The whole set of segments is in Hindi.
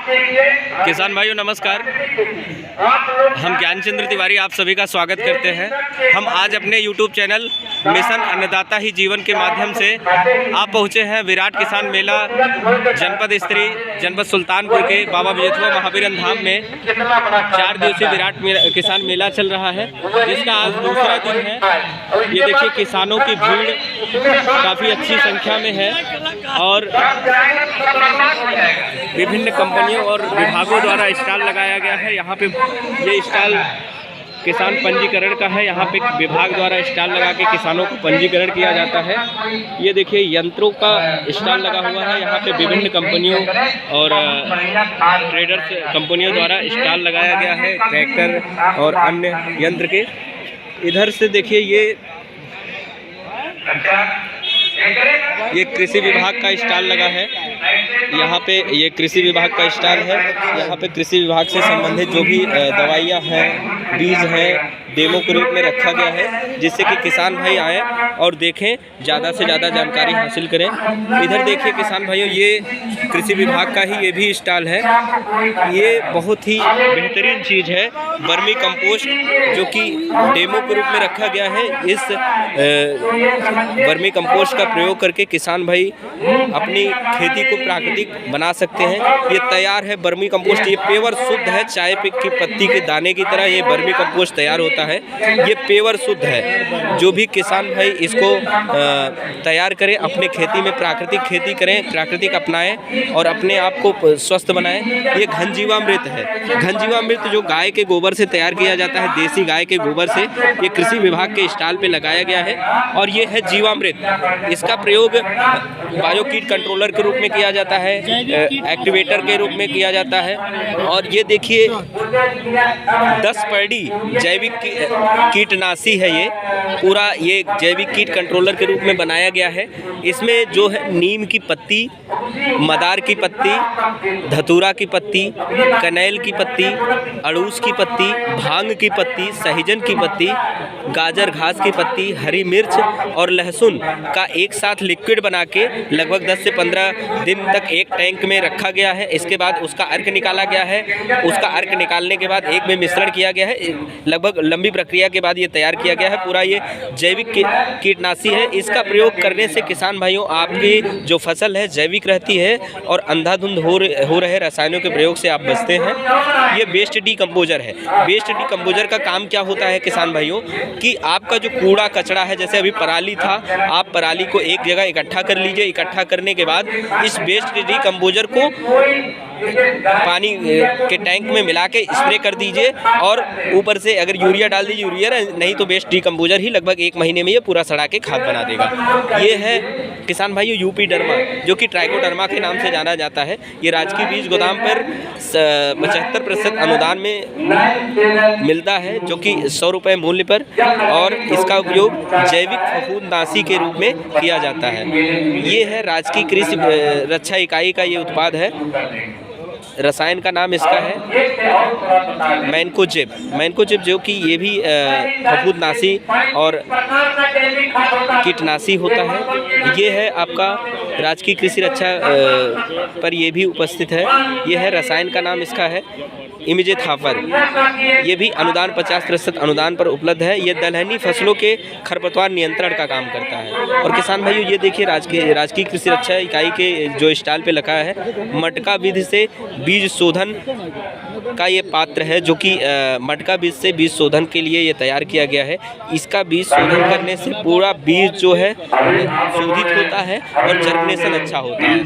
किसान भाइयों नमस्कार। हम ज्ञानचंद्र तिवारी आप सभी का स्वागत करते हैं। हम आज अपने YouTube चैनल मिशन अन्नदाता ही जीवन के माध्यम से आप पहुंचे हैं विराट किसान मेला जनपद स्तरीय जनपद सुल्तानपुर के बाबा विजयथुआ महावीरन धाम में 4 दिवसीय विराट किसान मेला चल रहा है, जिसका आज दूसरा दिन है। ये देखिए किसानों की भीड़ काफ़ी अच्छी संख्या में है और विभिन्न कंपनियों और विभागों द्वारा स्टॉल लगाया गया है। यहाँ पे ये स्टॉल किसान पंजीकरण का है। यहाँ पे विभाग द्वारा स्टॉल लगा के किसानों को पंजीकरण किया जाता है। ये देखिए यंत्रों का स्टॉल लगा हुआ है। यहाँ पे विभिन्न कंपनियों और ट्रेडर्स कंपनियों द्वारा स्टॉल लगाया गया है, ट्रैक्टर और अन्य यंत्र के। इधर से देखिए ये कृषि विभाग का स्टॉल लगा है। यहाँ पे ये कृषि विभाग का स्टॉल है। यहाँ पे कृषि विभाग से संबंधित जो भी दवाइयाँ हैं, बीज हैं, डेमो के रूप में रखा गया है, जिससे कि किसान भाई आएँ और देखें, ज़्यादा से ज़्यादा जानकारी हासिल करें। इधर देखिए किसान भाइयों, ये कृषि विभाग का ही ये भी स्टॉल है। ये बहुत ही बेहतरीन चीज़ है, वर्मी कंपोस्ट, जो कि डेमो के रूप में रखा गया है। इस वर्मी कंपोस्ट का प्रयोग करके किसान भाई अपनी खेती को प्राकृतिक बना सकते हैं। ये तैयार है वर्मी कंपोस्ट। ये पेवर शुद्ध है, चाय की पत्ती के दाने की तरह ये वर्मी कंपोस्ट तैयार होता है। ये पेवर शुद्ध है। जो भी किसान भाई इसको तैयार करें, अपने खेती में प्राकृतिक खेती करें, प्राकृतिक अपनाएं और अपने आप को स्वस्थ बनाएं। ये घनजीवामृत है। घनजीवामृत जो गाय के गोबर से तैयार किया जाता है, देसी गाय के गोबर से, ये कृषि विभाग के स्टॉल पे लगाया गया है। और ये है जीवामृत। इसका प्रयोग बायो कीट कंट्रोलर के रूप में किया जाता है, एक्टिवेटर के रूप में किया जाता है। और ये देखिए 10 पैडी जैविक कीटनाशी है। ये पूरा ये जैविक कीट कंट्रोलर के रूप में बनाया गया है। इसमें जो है नीम की पत्ती, मदार की पत्ती, धतूरा की पत्ती, कनैल की पत्ती, अड़ूस की पत्ती, भांग की पत्ती, सहजन की पत्ती, गाजर घास की पत्ती, हरी मिर्च और लहसुन का एक साथ लिक्विड बना के लगभग 10 से 15 दिन तक एक टैंक में रखा गया है। इसके बाद उसका अर्क निकाला गया है। उसका अर्क निकालने के बाद एक में मिश्रण किया गया है। लगभग लंबी प्रक्रिया के बाद ये तैयार किया गया है। पूरा ये जैविक कीटनाशी है। इसका प्रयोग करने से किसान भाइयों आपकी जो फसल है जैविक रहती है और अंधाधुंध हो रहे रसायनों के प्रयोग से आप बचते हैं। ये वेस्ट डीकम्पोजर है। वेस्ट डीकम्पोजर का काम क्या होता है किसान भाइयों, कि आपका जो कूड़ा कचरा है, जैसे अभी पराली था, आप पराली को एक जगह इकट्ठा कर लीजिए। इकट्ठा करने के बाद इस वेस्ट डीकम्पोजर को पानी के टैंक में मिला के स्प्रे कर दीजिए और ऊपर से अगर यूरिया डाल दीजिए, यूरिया नहीं तो वेस्ट डीकम्पोजर ही लगभग 1 महीने में ये पूरा सड़ा के खाद बना देगा। ये है किसान भाइयों यूपी डर्मा, जो कि ट्राइकोडर्मा के नाम से जाना जाता है। ये राजकीय बीज गोदाम पर 75% अनुदान में मिलता है, जो कि 100 रुपये मूल्य पर, और इसका उपयोग जैविक फफूंदनाशी के रूप में किया जाता है। ये है राजकीय कृषि रक्षा इकाई का ये उत्पाद है। रसायन का नाम इसका है मैनकोजेब, जो कि ये भी फफूंदनाशी और कीटनाशी होता है। ये है आपका राजकीय कृषि रक्षा पर ये भी उपस्थित है। ये है रसायन का नाम इसका है इमिजेथाफर। ये भी अनुदान 50% अनुदान पर उपलब्ध है। ये दलहनी फसलों के खरपतवार नियंत्रण का काम करता है। और किसान भाइयों ये देखिए राजकीय कृषि रक्षा इकाई के जो स्टॉल पे लगा है, मटका विधि से बीज शोधन का ये पात्र है, जो कि मटका बीज से बीज शोधन के लिए ये तैयार किया गया है। इसका बीज शोधन करने से पूरा बीज जो है शोधित होता है और जर्मिनेशन अच्छा होता है।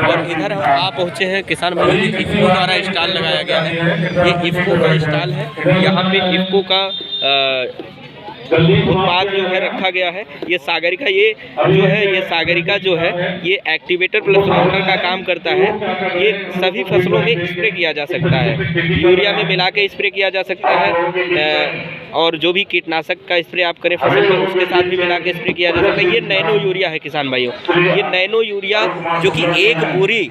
और इधर हम आ पहुँचे हैं किसान भाइयों, इफ्को द्वारा स्टॉल लगाया गया है। ये इफ्को का स्टॉल है। यहाँ पे इफ्को का उत्पाद जो है रखा गया है। ये सागरिका, ये सागरिका जो है ये एक्टिवेटर प्लस वाटर का काम करता है। ये सभी फसलों में स्प्रे किया जा सकता है। यूरिया में मिला के स्प्रे किया जा सकता है, और जो भी कीटनाशक का स्प्रे आप करें फसल में, उसके साथ भी मिला के स्प्रे किया जा सकता है। ये नैनो यूरिया है किसान भाइयों। ये नैनो यूरिया, जो कि एक बोरी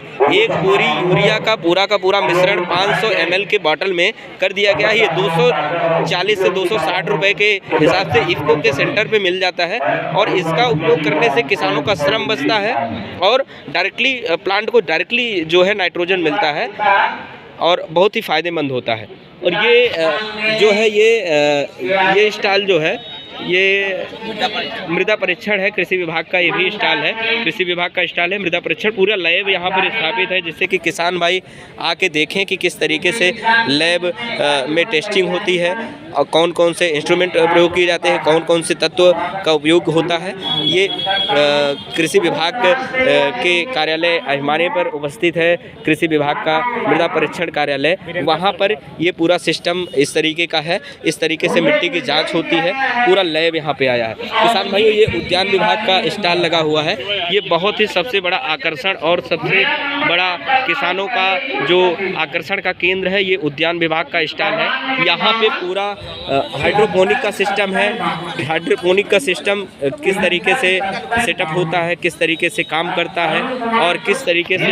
यूरिया का पूरा मिश्रण 500 ml के बॉटल में कर दिया गया है। ये 240 से 260 रुपये के हिसाब से इफ्को के सेंटर पे मिल जाता है। और इसका उपयोग करने से किसानों का श्रम बचता है और डायरेक्टली प्लांट को डायरेक्टली जो है नाइट्रोजन मिलता है। और बहुत ही फ़ायदेमंद होता है। और ये जो है ये स्टाल जो है ये मृदा परीक्षण है, कृषि विभाग का ये भी स्टाल है, कृषि विभाग का स्टाल है मृदा परीक्षण। पूरा लैब यहाँ पर स्थापित है जिससे कि किसान भाई आके देखें कि किस तरीके से लैब में टेस्टिंग होती है और कौन कौन से इंस्ट्रूमेंट प्रयोग किए जाते हैं, कौन कौन से तत्व का उपयोग होता है। ये कृषि विभाग के कार्यालय अहिमाने पर उपस्थित है, कृषि विभाग का मृदा परीक्षण कार्यालय। वहाँ पर ये पूरा सिस्टम इस तरीके का है, इस तरीके से मिट्टी की जाँच होती है। पूरा लैब यहाँ पे आया है। किसान भाइयों, ये उद्यान विभाग का स्टॉल लगा हुआ है। ये बहुत ही सबसे बड़ा आकर्षण और सबसे बड़ा किसानों का जो आकर्षण का केंद्र है, ये उद्यान विभाग का स्टॉल है। यहाँ पे पूरा हाइड्रोपोनिक का सिस्टम है। हाइड्रोपोनिक का सिस्टम किस तरीके से सेटअप होता है, किस तरीके से काम करता है और किस तरीके से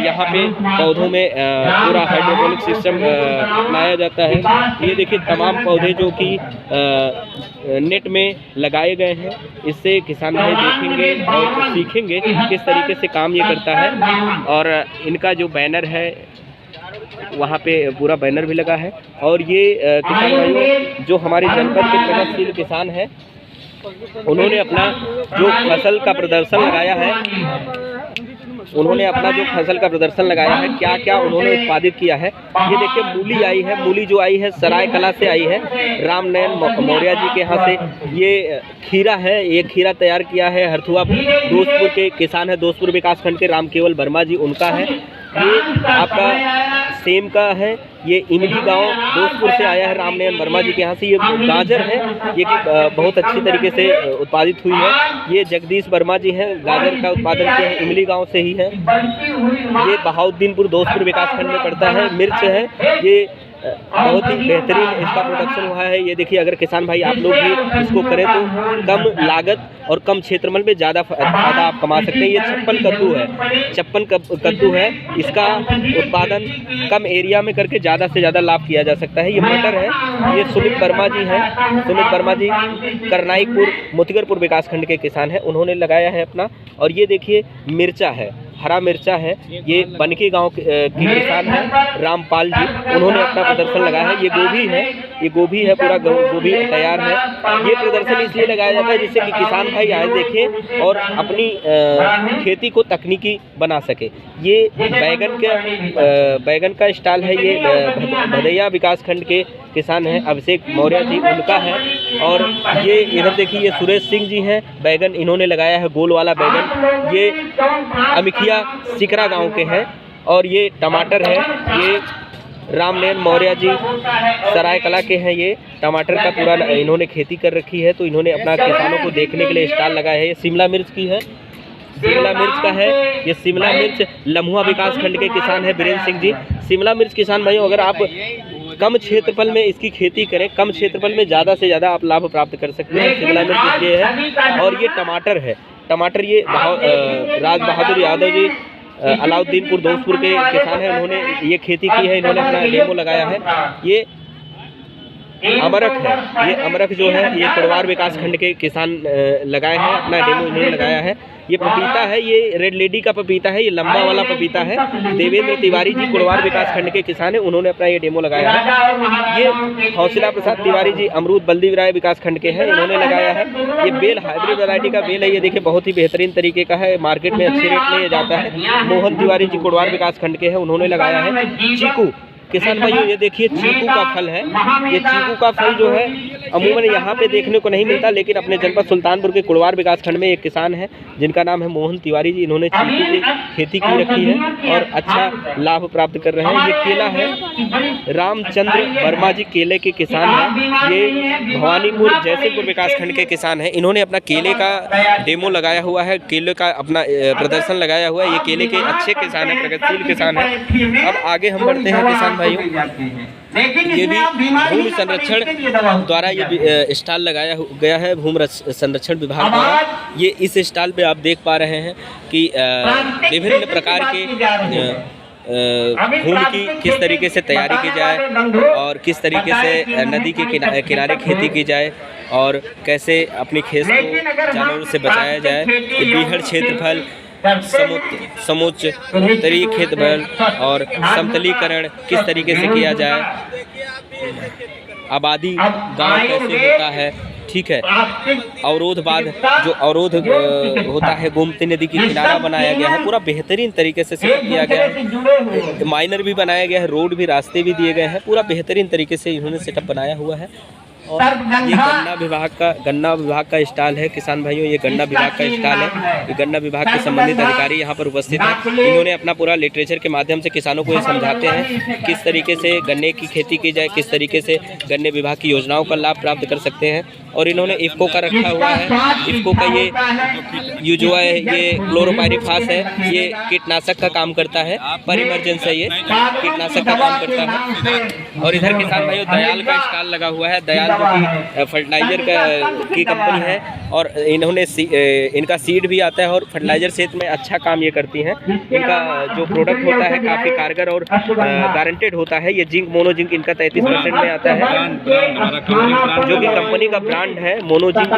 यहाँ पे पौधों में पूरा हाइड्रोपोनिक सिस्टम अपनाया जाता है। ये देखिए तमाम पौधे जो कि नेट में लगाए गए हैं। इससे किसान भाई देखेंगे और सीखेंगे किस तरीके से काम ये करता है। और इनका जो बैनर है वहाँ पे पूरा बैनर भी लगा है। और ये किसान भाइयों जो हमारे जनपद के प्रगतिशील किसान हैं, उन्होंने अपना जो फसल का प्रदर्शन लगाया है, क्या क्या उन्होंने उत्पादित किया है। ये देखिए मूली आई है, मूली जो आई है सराय कला से आई है, रामनयन मौर्य जी के यहाँ से। ये खीरा है, ये खीरा तैयार किया है हरथुआ दोस्तपुर के किसान है, दोस्तपुर विकास खंड के राम केवल वर्मा जी, उनका है। ये आपका सेम का है, ये इमली गांव दोस्तपुर से आया है रामनयन वर्मा जी के यहाँ से। ये गाजर है, ये बहुत अच्छी तरीके से उत्पादित हुई है। ये जगदीश वर्मा जी हैं, गाजर का उत्पादन किया है, इमली गांव से ही है। ये बहाउद्दीनपुर दोस्तपुर विकास खंड में पड़ता है। मिर्च है, ये बहुत ही बेहतरीन इसका प्रोडक्शन हुआ है। ये देखिए, अगर किसान भाई आप लोग भी इसको करें तो कम लागत और कम क्षेत्रफल में ज़्यादा फायदा आप कमा सकते हैं। ये 56 कद्दू है, 56 कद्दू है। इसका उत्पादन कम एरिया में करके ज़्यादा से ज़्यादा लाभ किया जा सकता है। ये मटर है, ये सुमित वर्मा जी हैं, सुमित वर्मा जी करनाईपुर मोतीगरपुर विकास खंड के किसान हैं, उन्होंने लगाया है अपना। और ये देखिए मिर्चा है, हरा मिर्चा है, ये बनके गांव के किसान हैं रामपाल जी, उन्होंने अपना प्रदर्शन लगाया है। ये गोभी है, ये गोभी है, पूरा गोभी तैयार है। ये प्रदर्शन इसलिए लगाया जाता है जिससे कि किसान भाई आए देखें और अपनी खेती को तकनीकी बना सके। ये बैगन का स्टॉल है, ये भदैया विकास खंड के किसान हैं अभिषेक मौर्य जी, उनका है। और ये इधर देखिए, ये सुरेश सिंह जी हैं, बैगन इन्होंने लगाया है, गोल वाला बैगन। ये अमिखिया सिकरा गांव के हैं। और ये टमाटर है, ये रामनयन मौर्य जी सराय कला के हैं। ये टमाटर का पूरा इन्होंने खेती कर रखी है, तो इन्होंने अपना किसानों को देखने के लिए स्टॉल लगाया है। ये शिमला मिर्च की है, शिमला मिर्च का है। ये शिमला मिर्च लम्हुआ विकास खंड के किसान है वीरेंद्र सिंह जी। शिमला मिर्च किसान भाइयों, अगर आप कम क्षेत्रफल में इसकी खेती करें, कम क्षेत्रफल में ज़्यादा से ज़्यादा आप लाभ प्राप्त कर सकते हैं। शिमला मिर्च इसलिए है। और ये टमाटर है, टमाटर ये राज बहादुर यादव जी अलाउद्दीनपुर दोस्तपुर के किसान हैं, उन्होंने ये खेती की है, इन्होंने अपना डेमो लगाया है। ये अमरख है, ये अमरख जो है ये कुड़वार विकास खंड के किसान लगाए हैं, अपना डेमो इन्होंने लगाया है। ये पपीता है, ये रेड लेडी का पपीता है, ये लंबा वाला पपीता है। देवेंद्र तिवारी जी कुड़वार विकास खंड के किसान हैं, उन्होंने अपना ये डेमो लगाया है। ये हौसला प्रसाद तिवारी जी अमरूद बल्दी राय विकास खंड के हैं, इन्होंने लगाया है। ये बेल हाइब्रिड वैरायटी का बेल है, ये देखिए बहुत ही बेहतरीन तरीके का है, मार्केट में अच्छे रेट में ये जाता है। मोहन तिवारी जी कुड़वार विकास खंड के हैं, उन्होंने लगाया है। चीकू किसान भाइयों, ये देखिए चीकू का फल है। ये चीकू का फल जो है अमूमन यहाँ पे देखने को नहीं मिलता, लेकिन अपने जनपद सुल्तानपुर के कुड़वार विकास खंड में एक किसान है जिनका नाम है मोहन तिवारी जी, इन्होंने चीकू की खेती की रखी है और अच्छा लाभ प्राप्त कर रहे हैं। ये केला है, रामचंद्र वर्मा जी केले के किसान हैं। ये भवानीपुर जयसिंहपुर विकास खंड के किसान हैं, इन्होंने अपना केले का डेमो लगाया हुआ है, केले का अपना प्रदर्शन लगाया हुआ है। ये केले के अच्छे किसान हैं, प्रगतिशील किसान हैं। अब आगे हम बढ़ते हैं किसान भाइयों। ये भी भूमि संरक्षण द्वारा ये स्टॉल लगाया गया है, भूमि संरक्षण विभाग द्वारा। ये इस स्टॉल पे आप देख पा रहे हैं कि विभिन्न प्रकार के भूमि की किस तरीके से तैयारी की जाए और किस तरीके से नदी के किनारे खेती की जाए और कैसे अपनी खेत को जानवरों से बचाया जाए। बीहड़ क्षेत्रफल समुच्चरी खेत बल और समतलीकरण किस तरीके से किया जाए, आबादी गांव कैसे होता है, ठीक है। अवरोध बाद जो अवरोध होता है, गोमती नदी की किनारा बनाया गया है, पूरा बेहतरीन तरीके से सेटअप किया गया है। माइनर भी बनाया गया है, रोड भी, रास्ते भी दिए गए हैं, पूरा बेहतरीन तरीके से इन्होंने सेटअप बनाया हुआ है। और ये गन्ना विभाग का स्टॉल है किसान भाइयों, ये गन्ना विभाग का स्टॉल है। ये गन्ना विभाग के संबंधित अधिकारी यहाँ पर उपस्थित हैं। इन्होंने अपना पूरा लिटरेचर के माध्यम से किसानों को ये समझाते हैं किस तरीके से गन्ने की खेती की जाए, किस तरीके से गन्ने विभाग की योजनाओं का लाभ प्राप्त कर सकते हैं। और इन्होंने इफ़को का रखा हुआ है। इफ़को का ये जो है ये क्लोरोपाइरिफास है, ये कीटनाशक का काम करता है, पर इमरजेंसी ये कीटनाशक का काम करता है। और इधर किसान भाइयों दयाल का स्टॉल लगा हुआ है। दयाल जो कि फर्टिलाइजर की कंपनी है और इन्होंने इनका सीड भी आता है और फर्टिलाइजर क्षेत्र में अच्छा काम ये करती हैं। इनका जो प्रोडक्ट होता है काफ़ी कारगर और गारंटेड होता है। ये जिंक मोनोजिंक इनका 33% में आता है, जो कि कंपनी का ब्रांड है मोनोजिंक,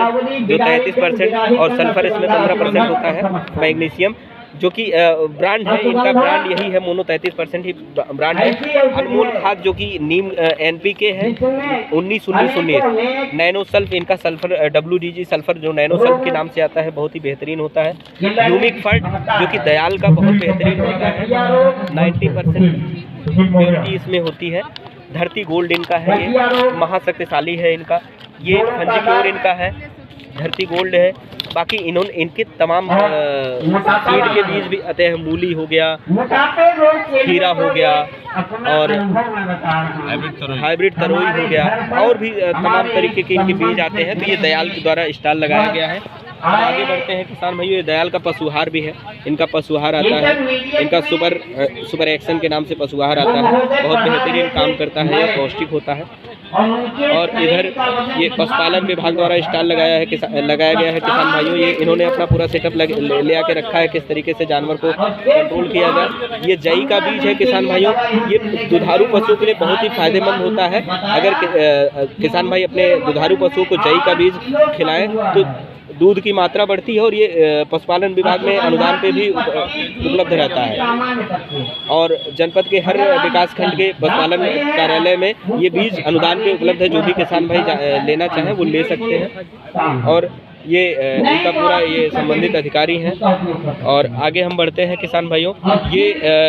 जो 33% और सल्फर इसमें 15% होता है, मैग्नीशियम जो कि ब्रांड है। इनका ब्रांड यही है, मोनो 33% ही ब्रांड है। अनमोल खाद जो कि नीम NPK है 19-19-19, नैनो सल्फ इनका सल्फर WDG सल्फर जो नैनो सल्फ के नाम से आता है, बहुत ही बेहतरीन होता है। ह्यूमिक फर्ट जो कि दयाल का बहुत बेहतरीन होता है, 90% प्योरिटी इसमें होती है। धरती गोल्ड इनका है, ये महाशक्तिशाली है इनका। ये फंजीक्योर इनका है, धरती गोल्ड है। बाकी इन्होंने इनके तमाम सीड के बीज भी आते हैं, मूली हो गया, खीरा हो गया और हाइब्रिड तरोई हो गया, और भी तमाम तरीके के इनके बीज आते हैं। तो ये दयाल के द्वारा स्टॉल लगाया गया है। आगे बढ़ते हैं किसान भाइयों, ये दयाल का पशुहार भी है। इनका पशुहार आता है, इनका सुपर एक्शन के नाम से पशुहार आता है, बहुत बेहतरीन काम करता है, यह पौष्टिक होता है। और इधर ये पशुपालन विभाग द्वारा स्टॉल लगाया गया है किसान भाइयों। ये इन्होंने अपना पूरा सेटअप ले आके रखा है, किस तरीके से जानवर को कंट्रोल किया जाए। ये जई का बीज है किसान भाइयों, ये दुधारू पशुओं के लिए बहुत ही फायदेमंद होता है। अगर किसान भाई अपने दुधारू पशुओं को जई का बीज खिलाएं तो दूध की मात्रा बढ़ती है और ये पशुपालन विभाग में अनुदान पे भी उपलब्ध रहता है। और जनपद के हर विकास खंड के पशुपालन कार्यालय में ये बीज अनुदान पे उपलब्ध है। जो भी किसान भाई लेना चाहें वो ले सकते हैं। और ये इनका पूरा ये संबंधित अधिकारी हैं। और आगे हम बढ़ते हैं किसान भाइयों, ये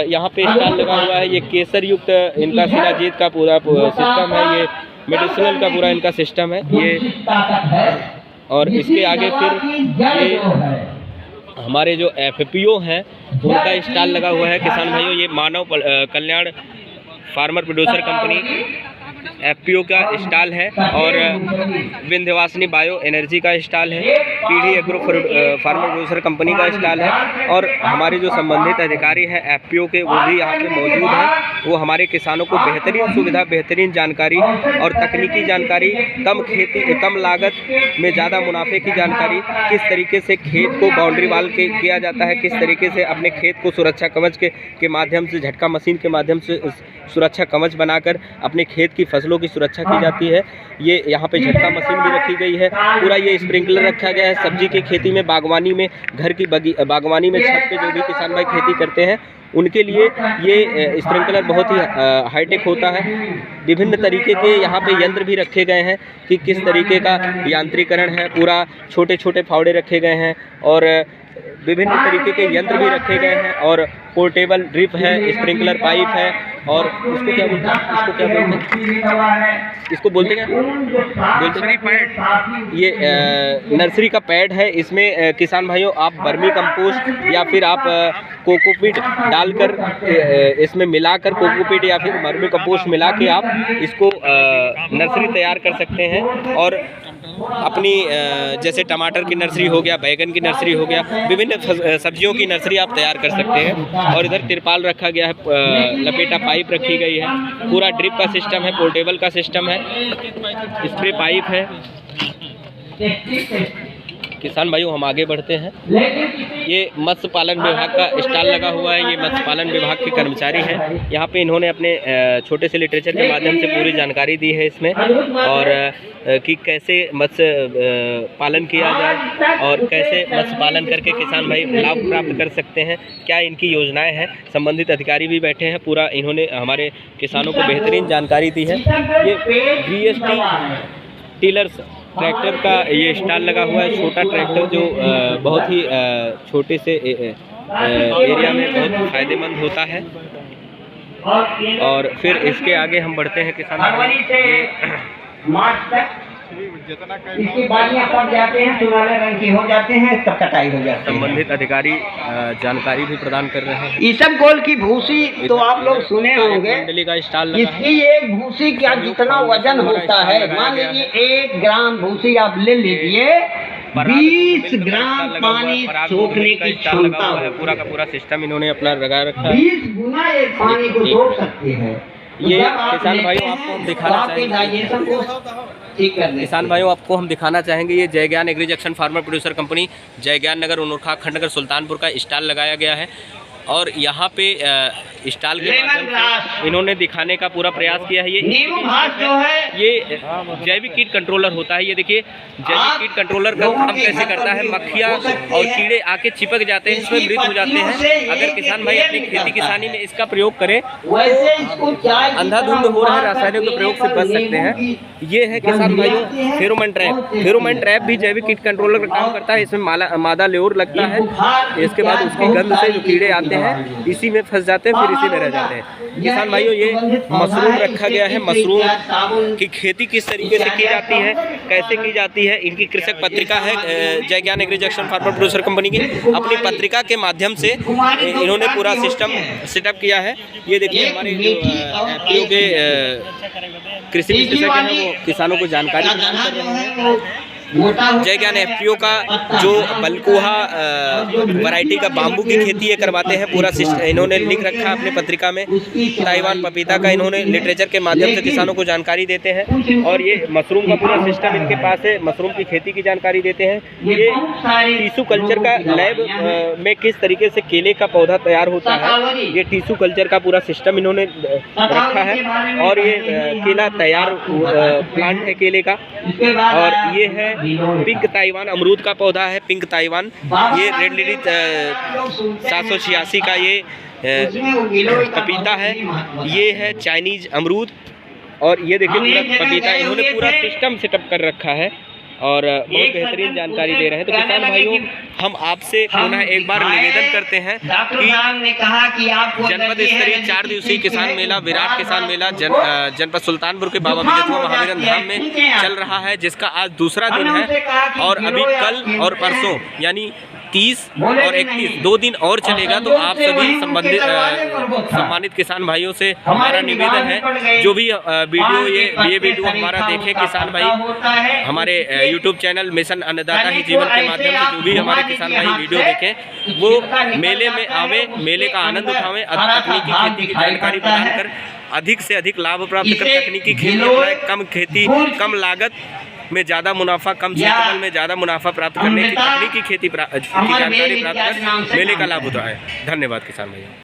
यहाँ पे स्टॉल लगा हुआ है। ये केसर युक्त इनका शिलाजीत का पूरा सिस्टम है, ये मेडिसिनल का पूरा इनका सिस्टम है ये। और इसके आगे फिर ये हमारे जो FPO हैं उनका स्टॉल लगा हुआ है किसान भाइयों। ये मानव कल्याण फार्मर प्रोड्यूसर कंपनी FPO का स्टॉल है और विंध्यवासिनी बायो एनर्जी का स्टॉल है, PD agro farmer producer company का स्टॉल है। और हमारे जो संबंधित अधिकारी हैं FPO के वो भी यहाँ पे मौजूद हैं। वो हमारे किसानों को बेहतरीन सुविधा, बेहतरीन जानकारी और तकनीकी जानकारी, कम लागत में ज़्यादा मुनाफे की जानकारी, किस तरीके से खेत को बाउंड्री वाल के किया जाता है, किस तरीके से अपने खेत को सुरक्षा कवच के माध्यम से, झटका मशीन के माध्यम से सुरक्षा कवच बनाकर अपने खेत की फसलों की सुरक्षा की जाती है। ये यहाँ पे झटका मशीन भी रखी गई है, पूरा ये स्प्रिंकलर रखा गया है। सब्जी की खेती में, बागवानी में, घर की बागवानी में, छत पे जो भी किसान भाई खेती करते हैं उनके लिए ये स्प्रिंकलर बहुत ही हाईटेक होता है। विभिन्न तरीके के यहाँ पे यंत्र भी रखे गए हैं कि किस तरीके का यांत्रिकरण है, पूरा छोटे छोटे फावड़े रखे गए हैं और विभिन्न तरीके के यंत्र भी रखे गए हैं। और पोर्टेबल ड्रिप है, स्प्रिंकलर पाइप है और इसको क्या बोलते हैं, इसको बोलते हैं नर्सरी पैड। ये नर्सरी का पैड है। इसमें किसान भाइयों आप वर्मी कंपोस्ट या फिर आप कोकोपीट डालकर इसमें मिलाकर, कोकोपीट या फिर वर्मी कंपोस्ट मिला के आप इसको नर्सरी तैयार कर सकते हैं। और अपनी जैसे टमाटर की नर्सरी हो गया, बैगन की नर्सरी हो गया, विभिन्न सब्जियों की नर्सरी आप तैयार कर सकते हैं। और इधर तिरपाल रखा गया है, लपेटा पाइप रखी गई है, पूरा ड्रिप का सिस्टम है, पोर्टेबल का सिस्टम है, स्प्रे पाइप है। किसान भाइयों हम आगे बढ़ते हैं। ये मत्स्य पालन विभाग का स्टॉल लगा हुआ है। ये मत्स्य पालन विभाग के कर्मचारी हैं। यहाँ पे इन्होंने अपने छोटे से लिटरेचर के माध्यम से पूरी जानकारी दी है इसमें, और कि कैसे मत्स्य पालन किया जाए और कैसे मत्स्य पालन करके किसान भाई लाभ प्राप्त कर सकते हैं, क्या इनकी योजनाएं हैं। संबंधित अधिकारी भी बैठे हैं, पूरा इन्होंने हमारे किसानों को बेहतरीन जानकारी दी है। ये VST टिलर्स ट्रैक्टर का ये स्टॉल लगा हुआ है। छोटा ट्रैक्टर जो बहुत ही छोटे से एरिया में बहुत फ़ायदेमंद होता है। और फिर इसके आगे हम बढ़ते हैं किसान मार्च तक इसकी बालियां पड़ जाते हैं, सुनहरे रंग की हो जाते हैं, तब कटाई हो जाती है। संबंधित अधिकारी जानकारी भी प्रदान कर रहे हैं। ईसबगोल की भूसी तो आप लोग सुने होंगे, मंडली का स्टॉल लगा है। इसकी एक भूसी का जितना वजन होता है, मान लीजिए 1 ग्राम भूसी आप ले लीजिए, 20 ग्राम पानी सोखने की क्षमता है। पूरा का पूरा सिस्टम इन्होंने अपना लगा रखा है। 20 गुना ये पानी को सोख सकती है। ये किसान भाइयों आपको हम दिखाना चाहेंगे, किसान भाइयों आपको हम दिखाना चाहेंगे, ये जय ज्ञान एग्रीजक्शन फार्मर प्रोड्यूसर कंपनी जय ज्ञान नगर उनोरखा खंडनगर सुल्तानपुर का स्टॉल लगाया गया है। और यहाँ पे स्टॉल के माध्यम से इन्होंने दिखाने का पूरा प्रयास किया है। ये जैविक कीट कंट्रोलर होता है। ये देखिए जैविक कीट कंट्रोलर का काम कैसे करता है। मक्खियाँ और कीड़े आके चिपक जाते हैं, इसमें मृत हो जाते हैं। अगर किसान भाई अपनी खेती किसानी में इसका प्रयोग करें तो अंधाधुंध हो रहे रासायनिक के प्रयोग से बच सकते हैं। ये है किसान भाइयों फेरोमोन ट्रैप। फेरोमोन ट्रैप भी जैविक कीट कंट्रोलर का काम करता है। इसमें मादा ल्योर लगता है, इसके बाद उसकी गंध से जो कीड़े आते हैं इसी में फंस जाते हैं, फिर इसी में रह जाते हैं। किसान भाइयों ये मशरूम रखा गया है। मशरूम की खेती किस तरीके से की जाती है, कैसे की जाती है, इनकी कृषक पत्रिका है जय ज्ञान एग्रीजक्शन फार्मर प्रोड्यूसर कंपनी की। अपनी पत्रिका के माध्यम से इन्होंने पूरा सिस्टम सेटअप किया है। ये देखिए हमारे जो FPO के कृषि विशेषज्ञ हैं वो किसानों को जानकारी प्रदान कर रहे हैं। जय ज्ञान FPO का जो बलकुहा वैरायटी का बाम्बू की खेती ये करवाते हैं। पूरा इन्होंने लिख रखा है अपनी पत्रिका में। ताइवान पपीता का इन्होंने लिटरेचर के माध्यम से किसानों को जानकारी देते हैं। और ये मशरूम का पूरा सिस्टम इनके पास है, मशरूम की खेती की जानकारी देते हैं। ये टिश्यू कल्चर का लैब में किस तरीके से केले का पौधा तैयार होता है, ये टिश्यू कल्चर का पूरा सिस्टम इन्होंने रखा है। और ये केला तैयार प्लांट है केले का। और ये है पिंक ताइवान अमरूद का पौधा है। पिंक ताइवान ये रेड लिली 786 का ये पपीता है। ये है चाइनीज अमरूद। और ये देखिए पूरा पपीता इन्होंने पूरा सिस्टम सेटअप कर रखा है और बहुत बेहतरीन जानकारी दे रहे हैं। तो किसान भाइयों हम आपसे पुनः एक बार निवेदन करते हैं कि जनपद स्तरीय 4 दिवसीय किसान मेला विराट किसान मेला जनपद सुल्तानपुर के बाबा बिजथुआ महावीरन धाम में चल रहा है, जिसका आज दूसरा दिन है। और अभी कल और परसों यानी 30 और 31 2 दिन और चलेगा। तो आप सभी सम्मानित किसान भाइयों से हमारा निवेदन है, जो भी वीडियो ये वीडियो हमारा देखें किसान भाई, हमारे YouTube चैनल मिशन अन्नदाता ही जीवन के माध्यम से जो भी हमारे किसान भाई वीडियो देखें वो मेले में आवे, मेले का आनंद उठावें, तकनीकी खेती की जानकारी प्रदान कर अधिक से अधिक लाभ प्राप्त कर तकनीकी खेती कम लागत में ज़्यादा मुनाफा, कम क्षेत्रफल में ज़्यादा मुनाफा प्राप्त करने की तकनीकी खेती की जानकारी प्राप्त कर मेले का लाभ उठाएं। धन्यवाद किसान भाइयों।